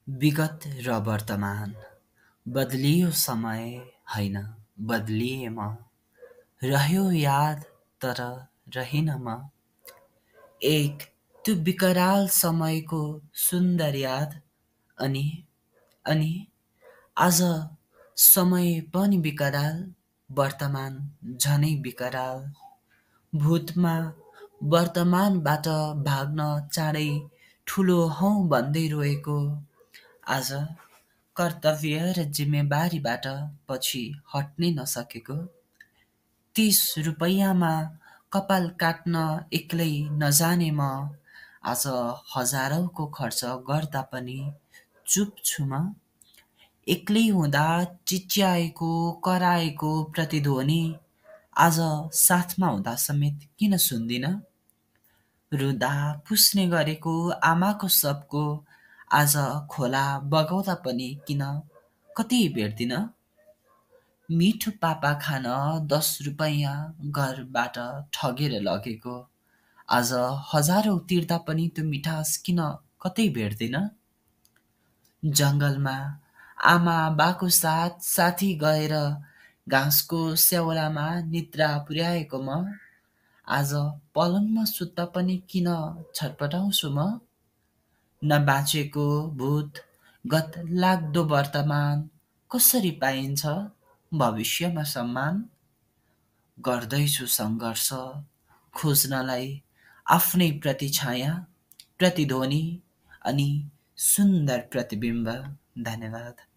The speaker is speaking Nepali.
विगत र वर्तमान बदलियो समय होइन बदलिए म रह्यो याद तर रहिन म एक त्यो विकराल समयको सुन्दर याद अनि अनि आज समय पनि विकराल वर्तमान झनै विकराल भूतमा वर्तमानबाट भाग्न चाँडै ठुलो हौँ भन्दै रोएको आज कर्तव्य र जिम्मेवारीबाट पछि हट्नै नसकेको 30 रुपैयाँमा कपाल काट्न एक्लै नजाने म आज हजारौँको खर्च गर्दा पनि चुप छु म एक्लै हुँदा चिच्याएको कराएको प्रतिध्वनि आज साथमा हुँदा समेत किन सुन्दिन रुँदा पुस्ने गरेको आमाको शबको आज खोला बगाउँदा पनि किन कतै भेट्दिन मिठो पापा खान 10 रुपैयाँ घरबाट ठगेर लगेको आज हजारौँ तिर्दा पनि त्यो मिठास किन कतै भेट्दिन जङ्गलमा आमा बाको साथ साथी गएर घाँसको स्याउलामा निद्रा पुर्याएको म आज पलङमा सुत्दा पनि किन छटपटाउँछु म नबाँचेको भूत गत लाग्दो वर्तमान कसरी पाइन्छ भविष्यमा सम्मान गर्दैछु सङ्घर्ष खोज्नलाई आफ्नै प्रतिछाया प्रतिध्वनि अनि सुन्दर प्रतिबिम्ब धन्यवाद